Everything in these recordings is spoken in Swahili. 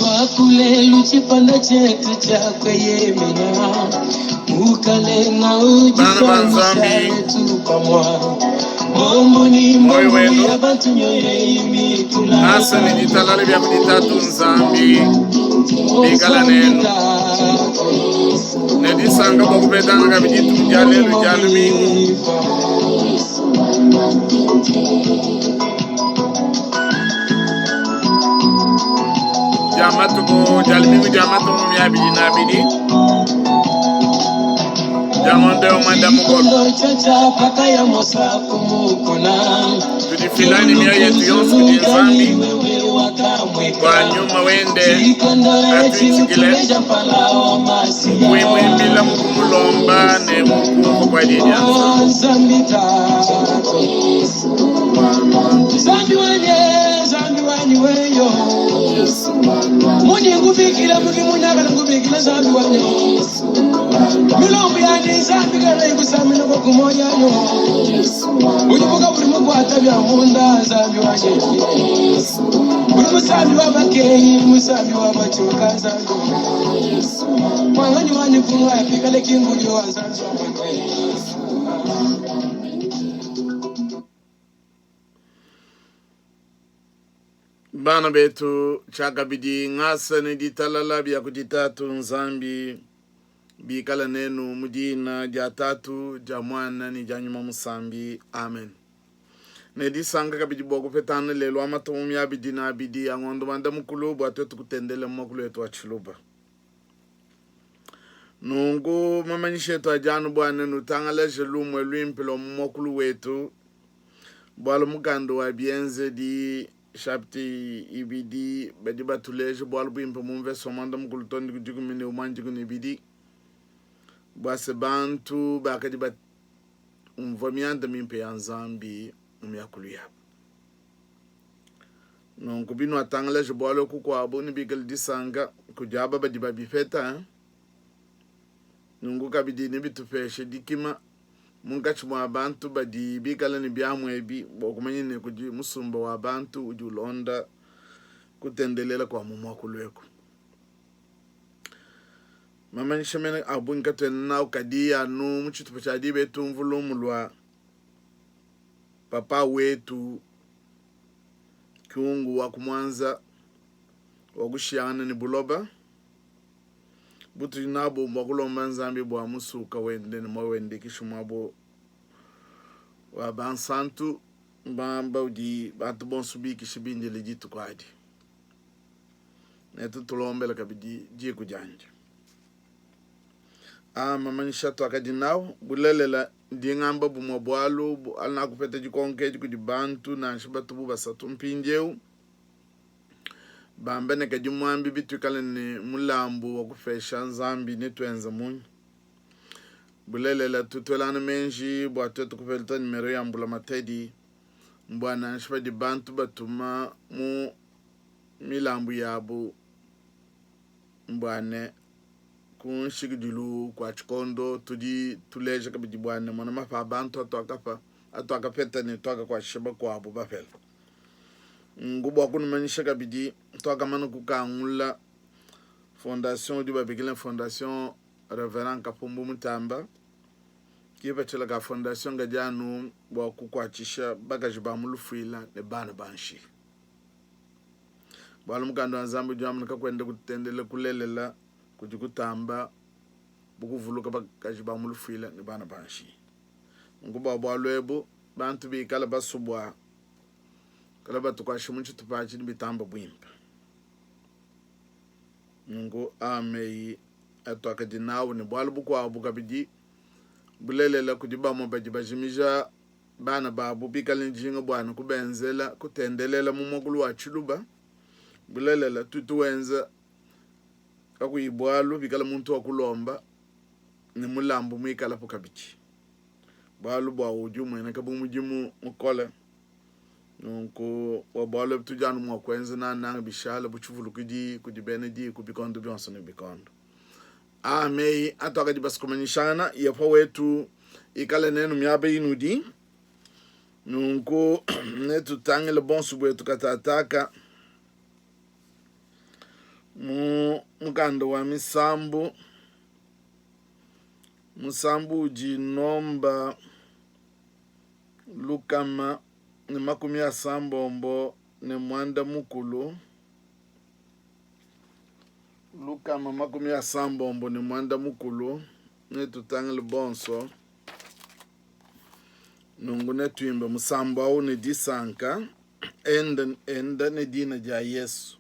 wakule luchipanda chetu chakwe yemena ukale na ujifanyisha yetu pamwa Mombuni mbonguni abantu nyoye imitula Asa ni jitalale vya kujitatu nzambi Bigala nenu Nedisanga kwa kupetana kabijitu mjalelu jalumingu Jamatuko jalumingu jamatuko miyabidi nabidi Jamonde umanda mugolo Tudifilani miya yetu yonsu kudinzambi Kwa nyuma wende Atuichikile Mwimwimila mukumulomba Ne mukumbo kwa dijanza Zambi wanyi weyo Muni ngufikila muki munyagala ngufikila zambi wanyo Milombi yani zambi gala ikusamina kwa kumoya yo Ujibuka buri mukwata bya munda zambi wanyo Buri musambi wabakeyi musambi wabachoka zambi Mwanganyi wanyi kumwa yapikale kingujo wa zambi wanyo Bana betu chakabidi ngasa ni ditalala biya kujitatu nzambi bikala nenu mudina jatatu jamwana ni janyuma musambi amen ne disanga kabidi bogo petana lelo amatomu ya bidina bidi angondo banda mukulu bwatu kutendele mokulu etu achiluba nungu mamanyishe to ajanu bwana nutangala jelumu lwimpelo mokulu wetu bwalo mugando wa bienze di Chapti ibidi badiba tuleje boal bimpo mumve somanda mukulutondi kujigu mine umanjigu nibidi bwase bantu bakadiba umvamianda mimpe ya nzambi umyakulu yabo nonkubinu atangaleje boal kuko abo nibigal disanga kujaba badiba bifeta nungu kabidi nibitufeshe dikima mungachi mwa abantu badi bigala ni byamwebi bokumanyine kuji musumba wa abantu ujulonda kutendelela kwa mumwakulweko mamanyisha mena abunga tena ukadia nu muchitu pachadi betu mvulumulwa papa wetu kiungu wa kumwanza wagushiana ni buloba butu inabo mwakulomba nzambi bwa musuka wende ni mwende kishumabo wa bansantu bamba udi bantu bonsubi kishibindi lejitu kwadi netu tulombela kabidi jiku janje mamanisha to akadi nao bulelela dingamba bumobwalu alna kupeta jikonke jikudi bantu na shibatu basatu mpinjeu bamba ne kajumwambi bitu kale ni mulambu wa kufesha nzambi nitwenza munyu bulelela tutwelana menji bwatu tukupelta nimero ya mbula matedi mbwana shibadi bantu batuma mu milambu yabo mbwane kunshigidulu kwa chikondo tudi tuleje kabidi bwana mwana mafa bantu atwakapeta ni twaka kwa shiba kwa abo bafela ngubo akunu manisha kabidi twaka manu kukangula fondation di babigila fondation Reverend Kapumbu Mutamba kiba chela ka fondation gajanu bwa kukwachisha bagaji ba mulufuila ne bana banshi bwalo mukando nzambu jamu kakwenda kutendele kulelela kujikutamba bukuvuluka bagaji ba mulufuila ne bana banshi nguba bwalwebo bantu bi kala basubwa kala batukwasha munchi tupachi ni bitamba bwimpa ngo amei atwaka dinawo ni bwalo bukwa bukabidi bulelela kudiba mo bajimija bana babu bikala njinga bwana kubenzela kutendelela mu mogulu wa chiluba bulelela tutuwenza akuyibwalo bikala muntu wakulomba ni mulambu mwikala pokabichi bwalo bwa ujumu ene kabumujimu mukola nunku wabwalo tujanu mwakwenza na nanga bishala buchuvulu kudi benedi kubikondo byonso ne bikondo amei atwaka dibaskomanyishana yapo wetu ikala nenu myabe inudi nunku netu tangele bonsu bwetu katataka mkanda wa musambu ujinomba lukama ni 70 ni mwanda mukulu. Lukama 70 ni mwanda mukulu ne tutangile bonso nungu ne tuimba musambu au ni disanka enda ne dina ja Yesu.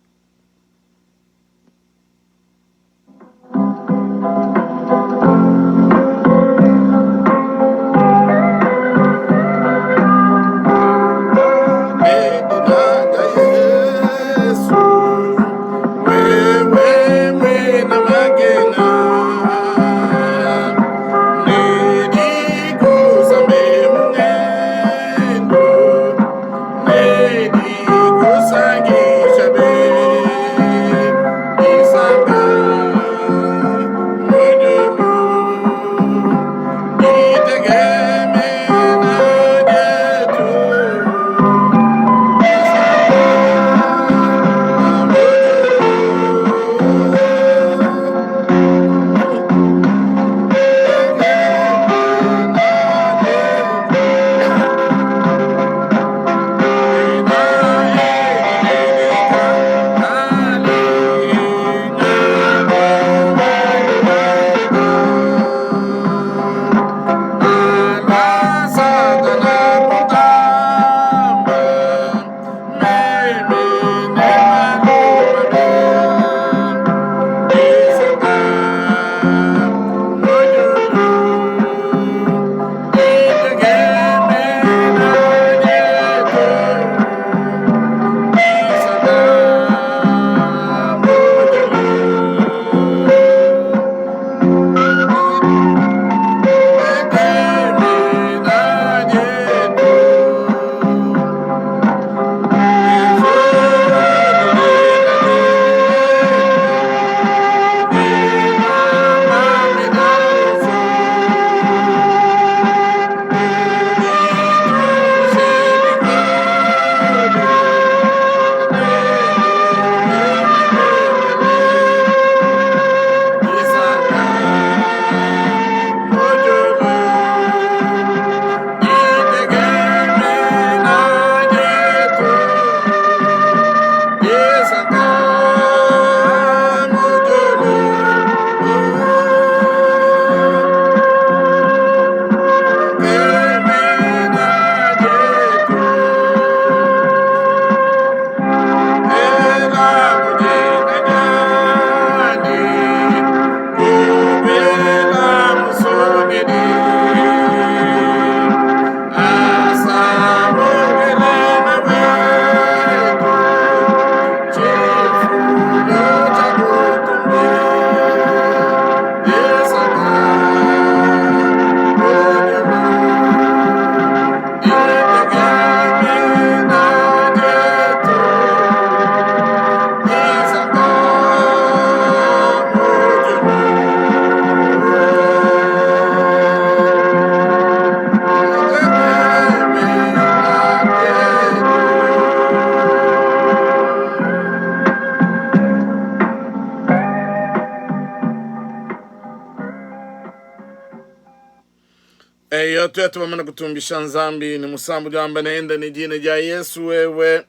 Yote yetu wamana kutumbisha nzambi ni musambu jamba naenda ni jina ja Yesu wewe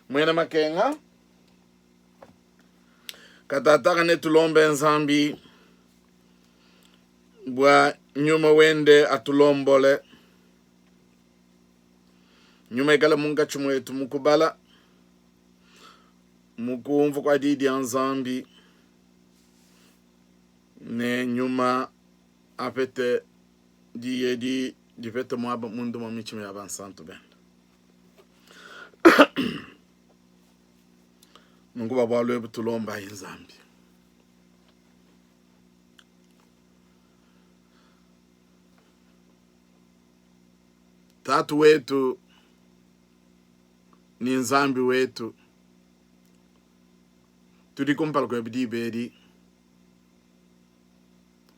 mwena makenga katataka ne tulombe nzambi bwa nyuma wende atulombole nyuma ikala munga chumu yetu mukubala mukumvu kwa didi ya nzambi ne nyuma apete di fete mwaba mundu mamichime ya bansantu ben Mungu baba lwebu tulomba inzambi tatu wetu ni nzambi wetu tudikumpala kwa bidiberi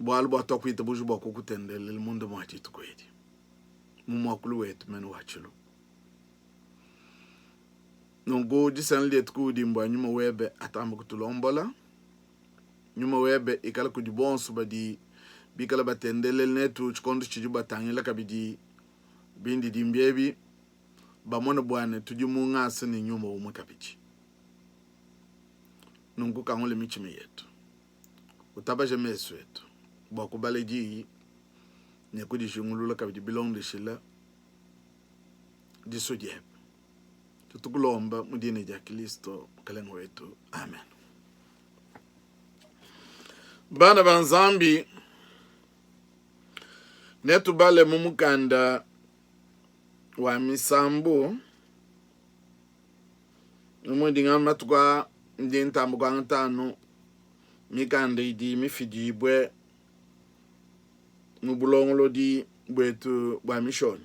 bwalu bwa tokwita buju bwa kukutendele mundu mwachitu kwedi mumwakulu wetu menu wachulu nungu jisanli etuku dimbwa nyuma webe atamba kutulombola nyuma webe ikala kudi bonso badi bikala batendele netu chikondo chiju batangila kabidi bindi dimbiebi bamona bwane tuji mungasa ni nyuma umwe kabidi nungu kangole michime yetu utabaje mesu yetu bakubale ji ne kudi shungulula kabidi bilong de shila disojeb tutukulomba mudine ja Kristo kalengo wetu amen. Bana banzambi netu bale mumukanda wa misambu umudinga matukwa ndintambu kwa ntano mikanda idi mifidibwe mubulongolo di bwetu bwa mission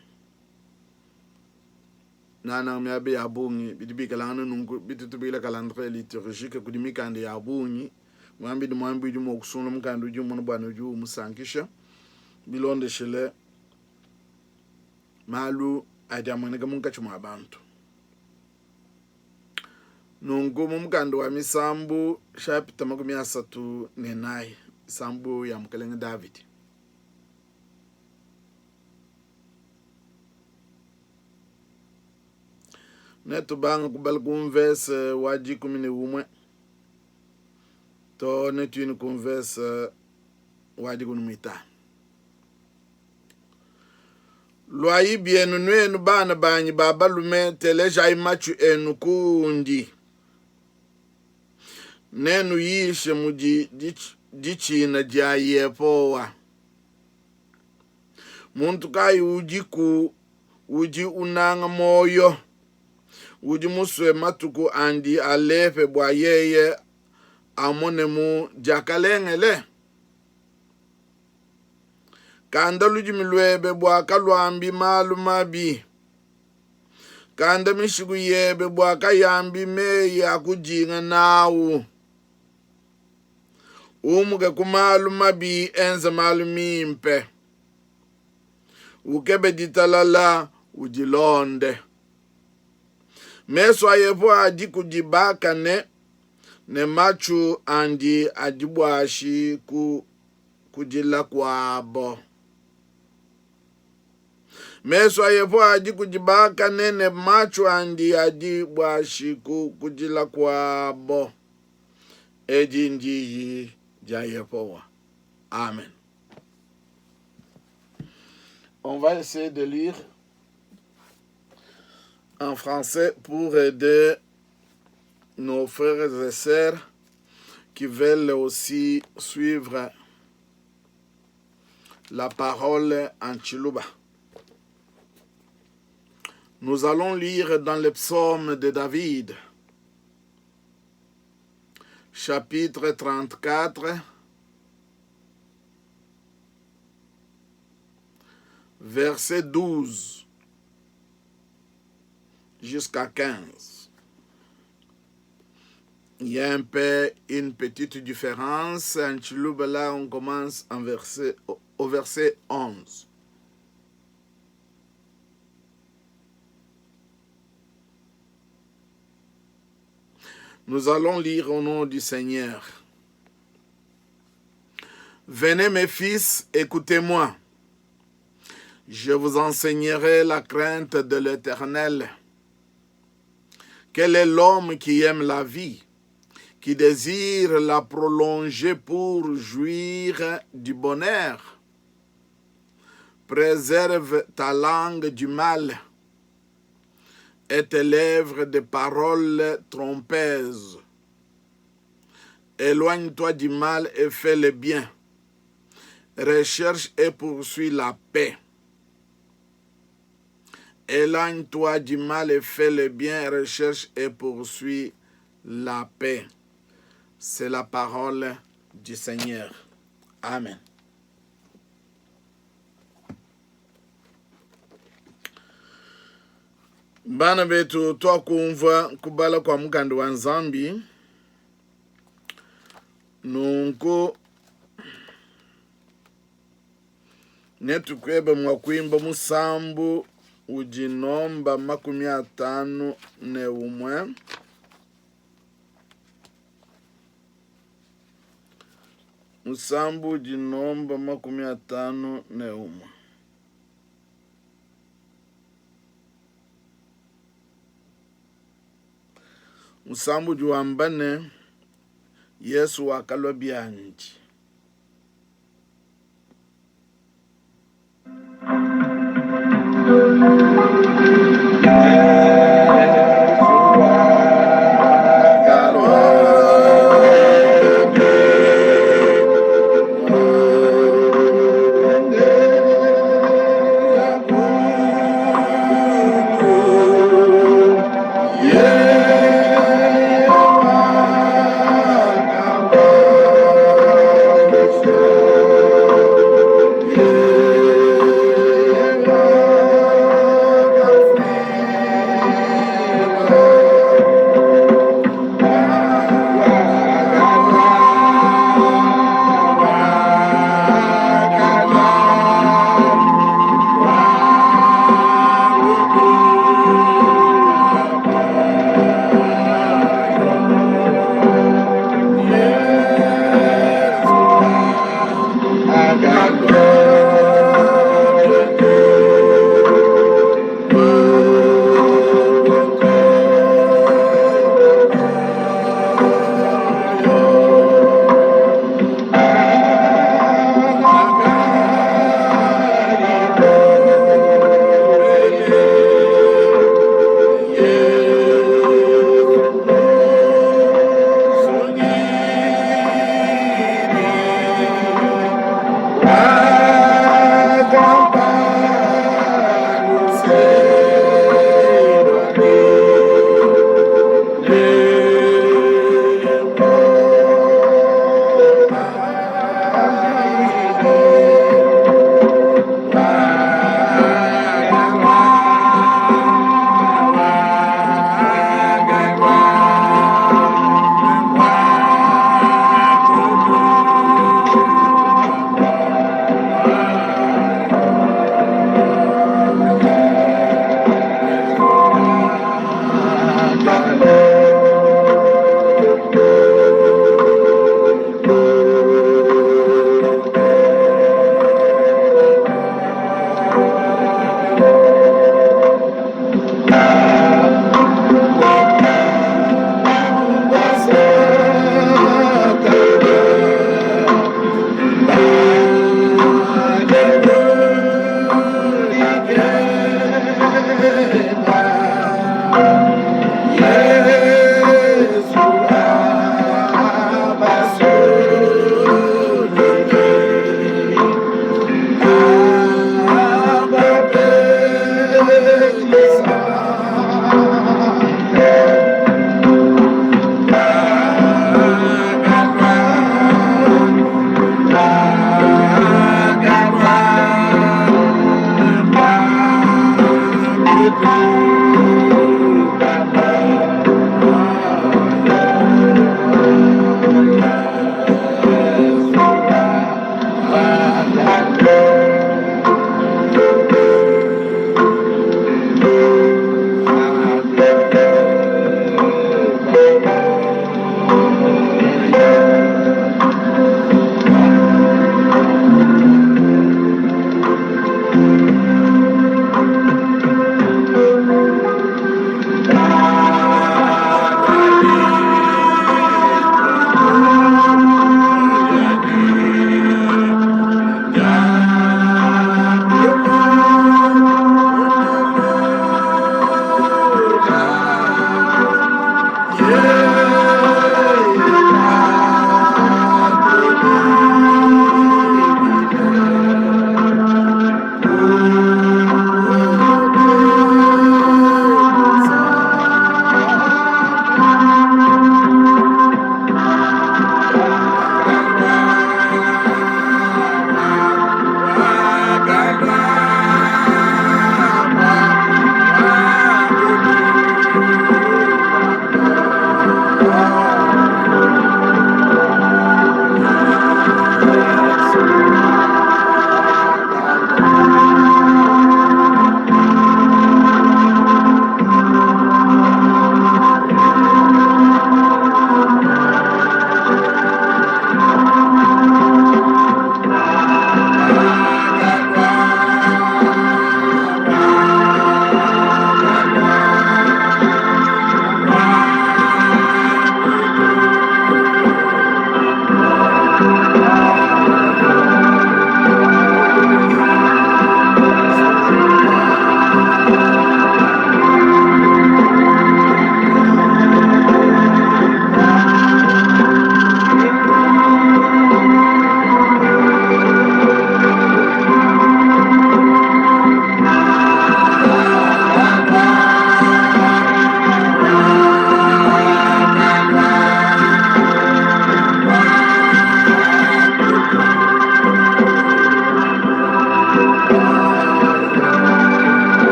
nana miabe ya bungi bidibi kalana nungu bitutubila calendrier liturgique kudi mikanda ya bungi mwambi di mwambi di mokusuna mukanda uju mwana bwana uju musankisha bilonde shile malu ajamwanega munkachuma abantu nungu mumukanda wa misambu shapita 34 sambu ya mkalenge David netu banga kubal kumvese waji 11 to netu yini kumvese waji 15 lwayi bienu nwenu bana banyi baba lume teleja imachu enu kundi nenu yishe muji dichina jayepowa muntu kai uji unanga moyo uji muswe matuku andi alefe bwa yeye amone mu jakalengele kanda luji milwebe bwa kalwambi malumabi kanda mishigu yebe bwa kayambi meyi akujinga nawu umuge kumalumabi enze malumimpe ukebe ditalala ujilonde meso ayepo adi kujibaka ne machu andi adibwashi kujila kwabo meso ayepo adi kujibaka ne machu andi adibwashi kujila kwabo edi ndiyi jayepowa amen. On va essayer de lire en français pour aider nos frères et sœurs qui veulent aussi suivre la parole en Chiluba. Nous allons lire dans le psaume de David, chapitre 34, verset 12 jusqu'à 15. Il y a un peu une petite différence. En Chiluba, là, on commence au verset 11. Nous allons lire au nom du Seigneur. Venez mes fils, écoutez-moi. Je vous enseignerai la crainte de l'Éternel. Quel est l'homme qui aime la vie, qui désire la prolonger pour jouir du bonheur? Préserve ta langue du mal et tes lèvres des paroles trompeuses. Éloigne-toi du mal et fais le bien. Recherche et poursuis la paix. Éloigne-toi du mal et fais le bien, recherche et poursuis la paix. C'est la parole du Seigneur. Amen. Bana betu twakumva kubala kwa mukanda wa Nzambi nunku netukwebe mwakwimba musambu ujinomba 51. Musambu jinomba 51. Musambu juambane Yesu wakalwa byanji.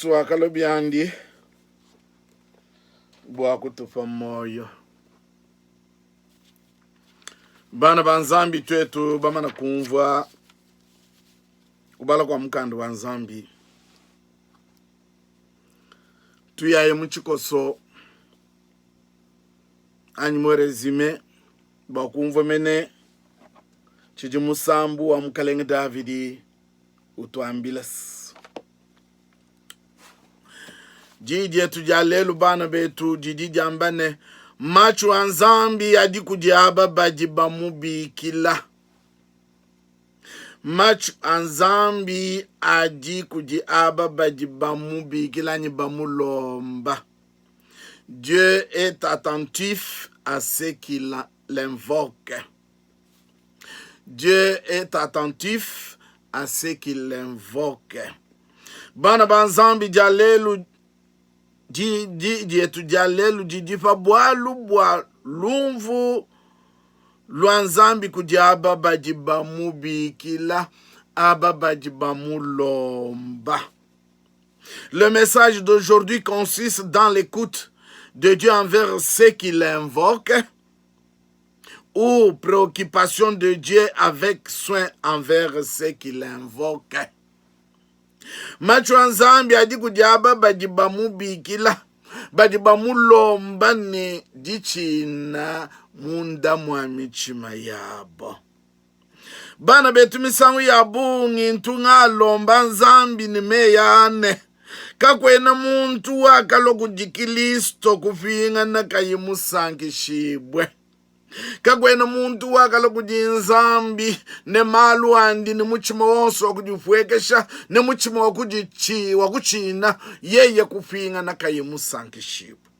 Yesu akalobiandi bwa kutupa moyo. Bana banzambi twetu bamana kumva kubala kwa mkando wa nzambi. Tuyaye muchikoso anyimore zime bakumva mene chiji musambu wa mkalenge Davidi utuambilas. Jiji tujalelu bana betu jiji jambane machu anzambi adi kujiaba bajiba mubi kila. Machu anzambi adi kujiaba bajiba mubi kila nibamulomba. Dieu est attentif à ce qu'il l'invoque. Dieu est attentif à ce qu'il l'invoque. Bana banzambi jalelu etu jalelu jidifa bwalu bwa lumvu luanzambi kudiaba bajiba mubikila aba bajiba mulomba. Le message d'aujourd'hui consiste dans l'écoute de Dieu envers ceux qui l'invoquent ou préoccupation de Dieu avec soin envers ceux qui l'invoquent. Machu anzambi adi kudiaba bajiba mubikila bajiba mulomba ni dichina munda mwamichima yabo. Bana betu misangu yabu ngintu ngalomba nzambi ni meyane. Kakwena muntu wakalo kujikilisto kufinga na kayimusangi shibwe. Kakwena muntu wakalo kujinzambi ne malu andi ni muchima wonso wakujifwekesha ne muchima wakuchina yeye kufinga na kayimusangi shibwe.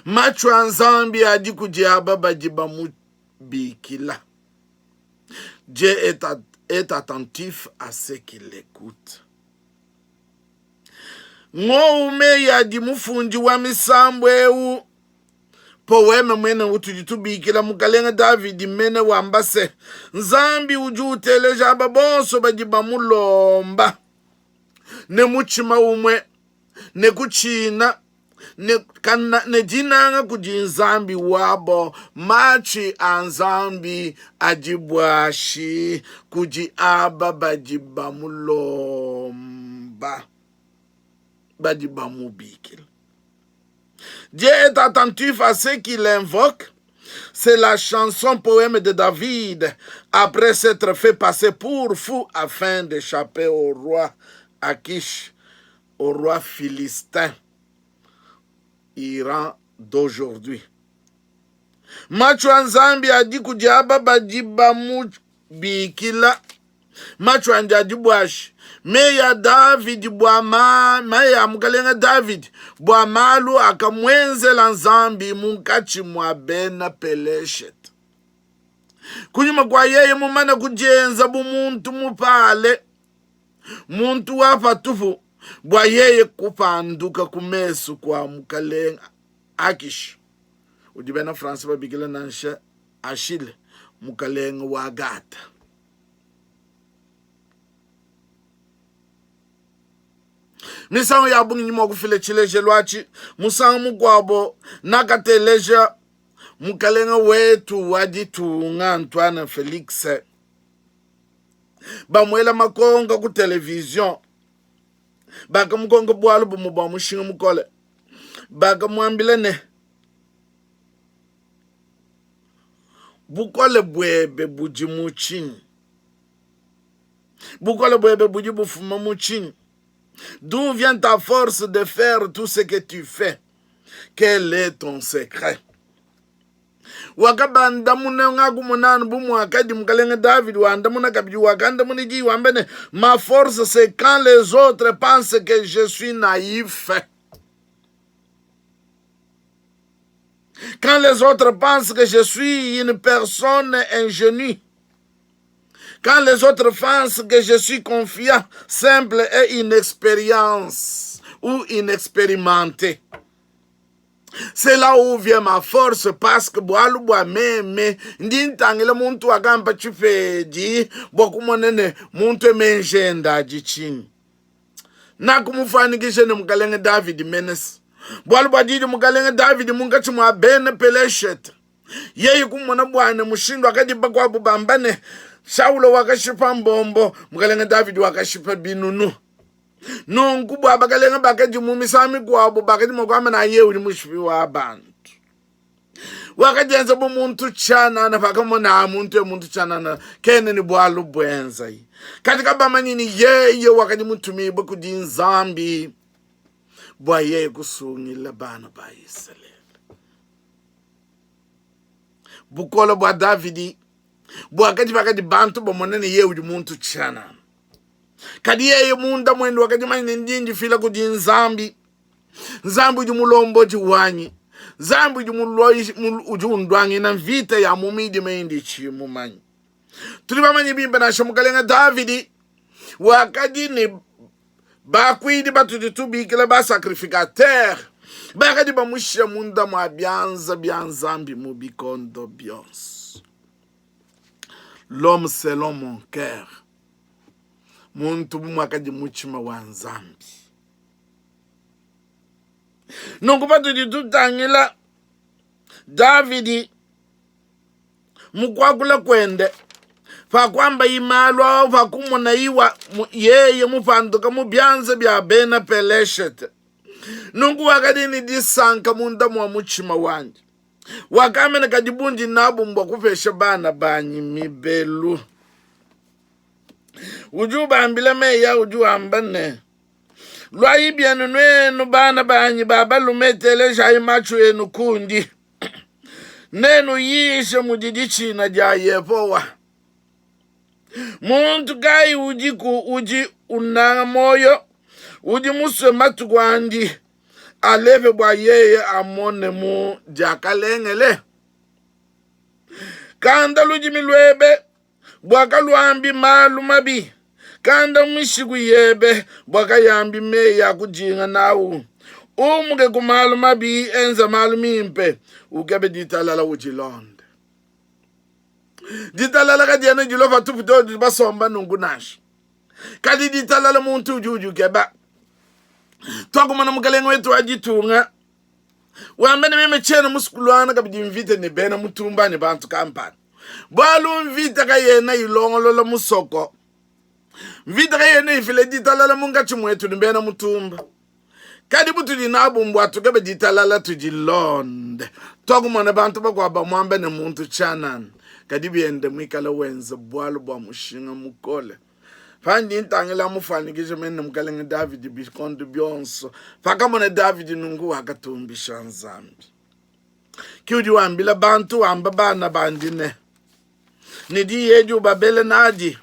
Machu anzambi adi kujiaba bajiba mubikila. Dieu est attentif à ce qu'il écoute. Ngoume yadi mufunji wa misambwe poema mwene utujitubikila mukalenga Davidi mene wambase. Nzambi ujuteleja babonso bajiba mulomba. Ne muchima umwe ne kuchina ne jinanga kujinzambi wabo. Machi anzambi ajibwashi kujiaba bajiba mulomba bajiba mubikil. Dieu est attentif à ceux qui l'invoquent. C'est la chanson poème de David après s'être fait passer pour fou afin d'échapper au roi Akish, au roi philistin Iran d'aujourd'hui. Machu anzambi adi kujiaba bajiba mubikila. Machu andi adibwashi meya David meya mukalenga David bwa malu akamwenzela nzambi munkachi mwa bena peleshet. Kunyuma kwa yeye mumana kujenza bumuntu mupale muntu wafa tufu bwa yeye kupanduka kumesu kwa mukalenga Akish. Udibena France babigila nansha Achille mukalenga wa Gata. Misangu ya bungi njimo kufile chileje luachi. Musangu mkwabo nakateleja mukalenga wetu waditu Antoine Felix. Bamwela makonga ku television. Baka mkonga bwalu bumuba mushinga mukole. Baka mwambilene. Bukole bwebe buji muchini. Bukole bwebe buji bufuma muchini. D'où vient ta force de faire tout ce que tu fais? Quel est ton secret? Wakabanda muna ngagu munanu bumu akadi mkalenga David wanda muna kabiji wakanda muniji wambene. Ma force c'est quand les autres pensent que je suis naïf. Quand les autres pensent que je suis une personne ingénue. Quand les autres pensent que je suis confiant, simple et inexpérience ou inexpérimenté. C'est là où vient ma force parce que boalu boa meme ndintangile muntu agamba chifeji bokumonene muntu menjenda jichini. na kumufanikisha ni mkalenge David menes bwalu badidi mkalenge David munga chumwa bene peleshet yeye kumona bwana mushindo akadiba kwa bubambane Saulo wakashipa mbombo mkalenge David wakashipa binunu nungu bwa bakalenge bakaji mumisami kwa bubakadi mkwama na yeye uli mushipi wa abantu wakajenza bumuntu chana na pakamona muntu chana na kene ni bwalu bwenza katika bamanini yeye wakadi mutumi bakudi nzambi bwa yeye kusungila bana ba Israeli bukola bwa Davidi bwa kadi bakadi bantu bomonene yeye uli muntu chana kadi yeye munda mwendo wakadi manini ndinji fila kudi nzambi udi mulombo jiwanyi zambu ujundwangi na vita ya mumidi meindi chimu manyi tuliba manyi bimba na shamukalenga Davidi wakadi ni bakwidi batutubikila ba sacrificateur bakadi bamusha munda mwa bianzambi mubikondo bions l'homme selon mon cœur muntu mwakadi muchima wa nzambi nungupa tutangila Davidi mukwakula kwende fakwamba imalwa fakumona iwa yeye mufanduka mubyanze bya bena peleshet nungu wakadini disanka munda mwa muchima wanje wakamene kadibunji nabu mbwa kufesha bana banyi mibelu ujuba ambile meya ujuambane lwaibyanu nwenu bana banyi baba lumetele shayi machu enu kundi nenu yishe mudidi china jayepowa muntu kai uji unanga moyo uji muswe matugwandi aleve bwa yeye amone mu jakalengele kanda luji milwebe bwa kalwambi malu mabi kanda mwishiku yebe bwaka yambi meya kujinga nawu umuke kumalu mabi enza malu mimpe ukebe ditalala ujilonde ditalala kadiana jilofa tupito basomba nungu nashi kadi ditalala muntu ujuju keba twakumana mukalenga wetu ajitunga wambene meme chena muskulwana kabidi mvite ni bena mutumba ni bantu kampani bwalu mvite kayena ilongolola musoko mvita yene ifile ditalala munga chimwetu nimbena mutumba kadi butu dinabu mbwatu kebe ditalala tujilonde twakumana bantu bakwaba mwambe ne muntu chanan kadi biende mwikala wenza bwalu bwa mushinga mukole fandi intangela mufanikisha mene mkalenga David bikondo byonso fakamone David nungu wakatumbisha nzambi kiuji wambila bantu wamba bana bandine nidi yeju babele nadi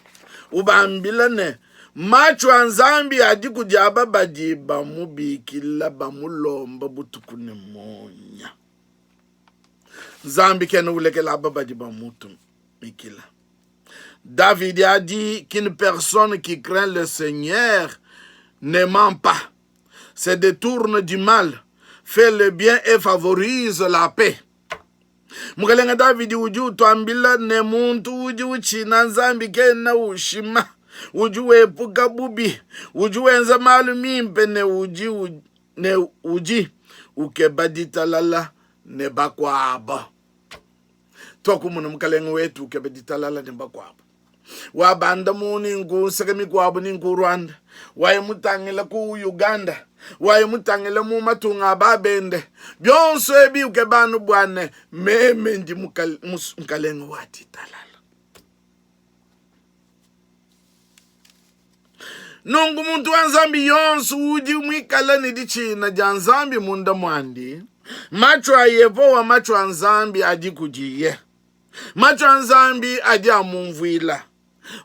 ubambilane machu anzambi adi kujaba badi bamubikila bamulomba butukune monya zambi kene ulekela ababadi bamutu mikila David a dit qu'une personne qui craint le Seigneur ne ment pas, se détourne du mal, fait le bien et favorise la paix. Mukalenga David uju twambila ne muntu uju china nzambi kena ushima uju wepuka bubi uju wenza malu mimpe ne uji ukebadita lala ne bakwaba tokumuna mukalenga wetu ukebadita lala ne bakwaba wabanda muni ngu sekemi kwabo ni ngu Rwanda waye mutangela ku Uganda waye mutangela mu matunga babende byonso ebi ukebanu bwane meme ndi mukalenga wati talala nungu muntu wanzambi yonso uji mwikala ni dichina janzambi munda mwandi macho ayepo wa macho anzambi adi kujiye macho anzambi adi amumvila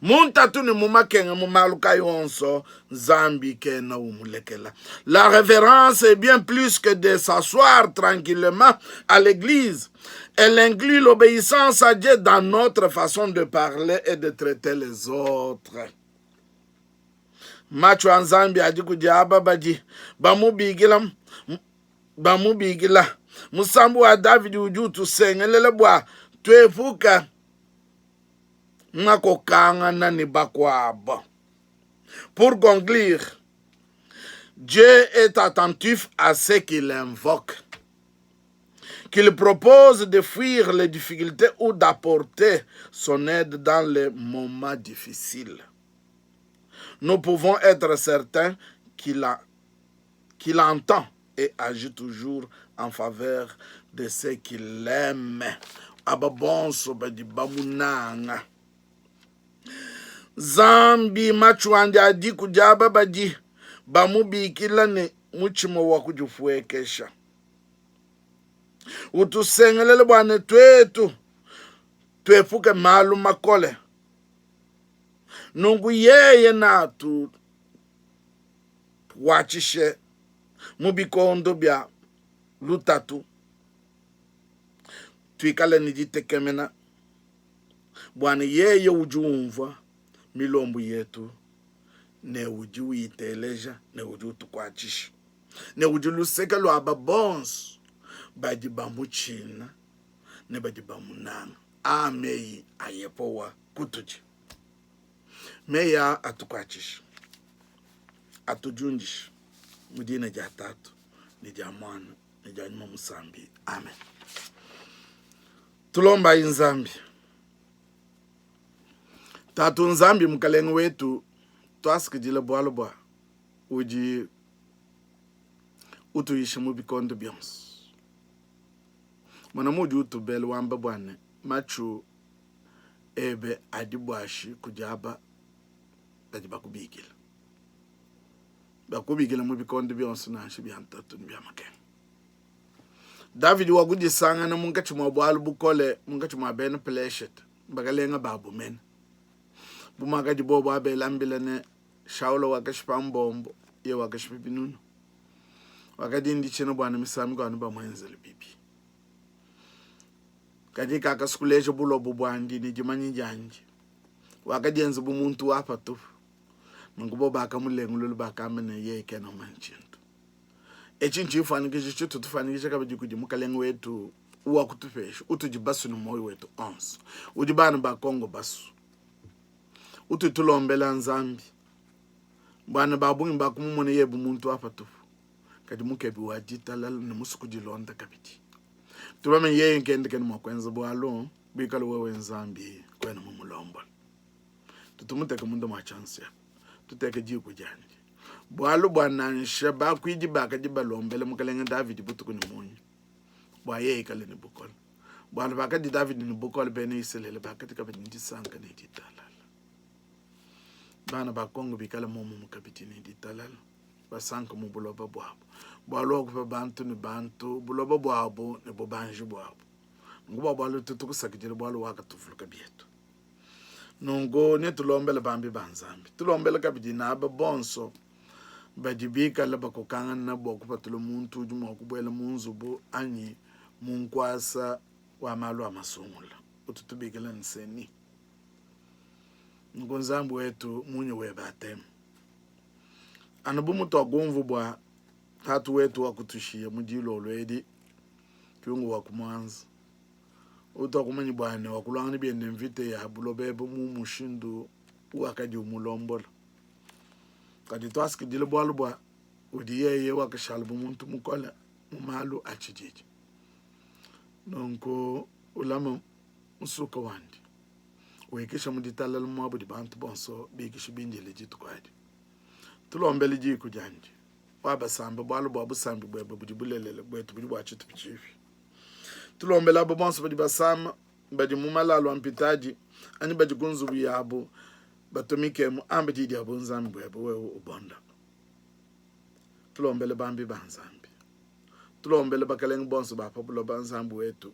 muntatu ni mumakenga mumaluka yonso zambi kena umulekela. La révérence est bien plus que de s'asseoir tranquillement à l'église. Elle inclut l'obéissance à Dieu dans notre façon de parler et de traiter les autres. Macho anzambi adi kujaba badi bamubigila musambu wa David ujutu sengelele bwa twefuka ngakokanga nani bakwaba. Pour conclure, Dieu est attentif à ce qu'il invoque, qu'il propose de fuir les difficultés ou d'apporter son aide dans les moments difficiles. Nous pouvons être certains qu'il entend et agit toujours en faveur de ceux qu'il aime. Ababonso badi bamunanga. Zambi machuandi adi kujaba badi bamubikila ne muchimo wa kujufuekesha. Utusengelele bwane twetu twepuke malu makole. Nungu yeye natu wachishe mubikondo bya lutatu tuikale nijitekemena bwana yeye ujumva milombo yetu ne uji uiteleja ne uji utukwachisha ne uji luseka lwa babons badi bamuchina ne badi bamunanga ameyi ayepowa kutuji meya atukwachisha atujundisha mudina ja tatu ni ja mwana ni ja nyuma musambi. Amen. Tulomba inzambi. Tatu nzambi mkalengu wetu twasikijile bwalubwa uji utuishi mubikondo byams. Mwana muji utubele wamba bwane machu ebe adibwashi kujaba dajiba kubigila. Bakubigila mubikondo byams na shibiyantatu nbyamakenga. David wagudi sanga na munga chuma bwalu bukole munga chuma ben pleshet bagalenga babu men bumaga di bobo abe lambile ne shaulo wakashpambombo ye wakashpipinunu wakadi ndi chino bwana misami kwa ba mwenzele bibi kadi kaka skuleje bulo bubwandi ni jimanyi janji wakadi enzo bumuntu wapa tu mungubo baka mulengu lulu baka amene ye kena manchinto echinchi fanikisha chitu tufanikisha kabidi kujimukalengu wetu uwa kutufesha utujibasu ni moyo wetu onso ujibana ba Kongo basu ututulombela nzambi bwana babungi bakumumone yebu muntu apatufu kadi mukebi wajita lalo ni musukujilonda kabidi tubame yeye nkende kene mwakwenza bwalo bikalo wewe nzambi kwena mumulombo tutumuteke mundo mwa chance tuteke jiku janje bwalo bwana nshaba kwiji baka jibalombele mukalenga David butuku ni munyu bwa yeye kale ni bukol bwalo baka di David ni bukol bene iselele baka tikabidi ndisanka ne ditalala bana ba Kongo bikala momo mukabiti ne ditalala basanka mu buloba bwabo bwalo ko bantu ni bantu buloba bwabo ne bobanji bwabo nguba bwalo tutuku sakijele bwalo wakatufuluka bietu nongo ne tulombele bambi banzambi tulombele kabidi na bonso bajibika laba kokanga na boku patulo muntu juma kubwela munzubo anyi munkwasa wa malu amasungula ututubikela nseni ngonzambu wetu munye webatem anabumu togumvu bwa tatu wetu wakutushia mujilo lwedi kiungu wakumanza utakumanyi bwane wakulanga nibyende mvite ya bulobebe mu mushindu wakadi umulombola kadi twasikijile bwalu bwa udi yeye wakashalbu muntu mukola mumalu achijiji nonko ulama musuka wandi wekisha muditalala mwabu di bantu bonso bikishi binjele jitu kwadi tulombele jiku janji wabasamba bwalu bwa busambi bwebe budi bulelele bwetu budi bwachitu bichifi tulombele abo bonso budi basama badi mumalalu ampitaji ani badi gunzubu yabo batomike mu ambiti dia bonzambi bwebe wewe ubonda tulombele bambi banzambi tulombele bakalenga bonso bapa bulo banzambi wetu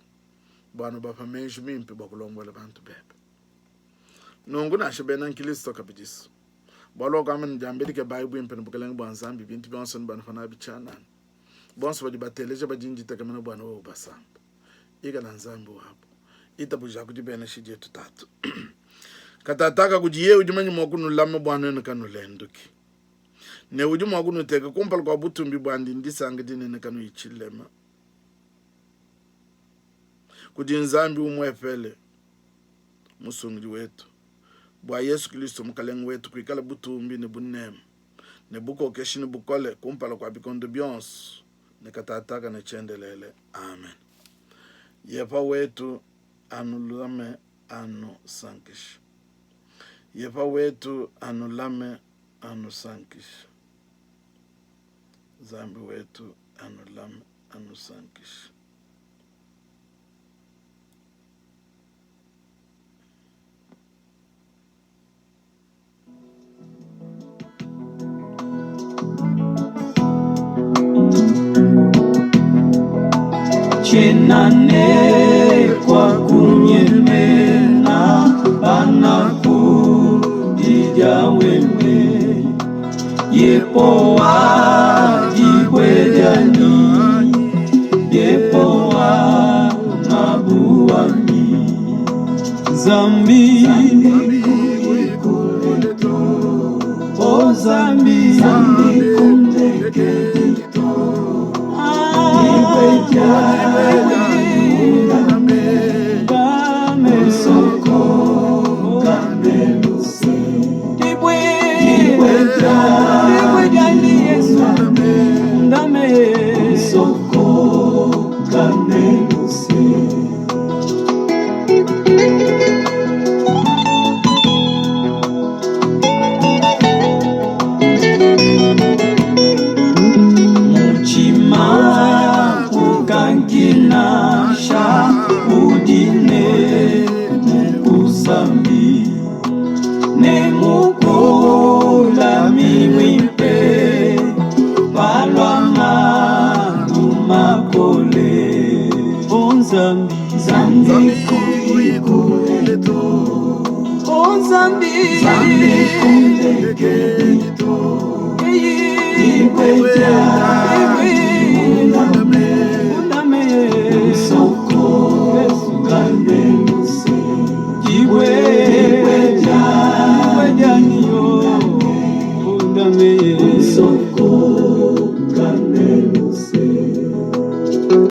bwana bapa menshi mimpi bakulongola bantu bebe nongu na shebena nkilisto kabidiso balo gamen jambedi ke bible impen bakalenga banzambi binti bonso bana fana bichana bonso badi bateleje bajinji takamena bwana wewe basamba iga nzambi wapo itabuja kudibena shije tutatu katataka kujiye ujimanyi mwakunu lama bwana nekanu lenduki ne ujimu wakunu teka kumpal kwa butumbi bwandi ndisanga dine nekanu ichilema kujinzambi umwefele musungi wetu bwa Yesu Kristo mkalengu wetu kuikala butumbi ne bunemu ne buko keshi ne bukole kumpala kwa bikondo byonso ne katataka ne chendelele. Amen. Yepa wetu anulame anu sankish. Yepa wetu anulame anu sankish. Zambi wetu anulame anu sankish. Chenane kwa kunyemena banaku dija wewe yepo wa jikwejani yepo wa nabuani zambi o zambi kumdeketito Zambi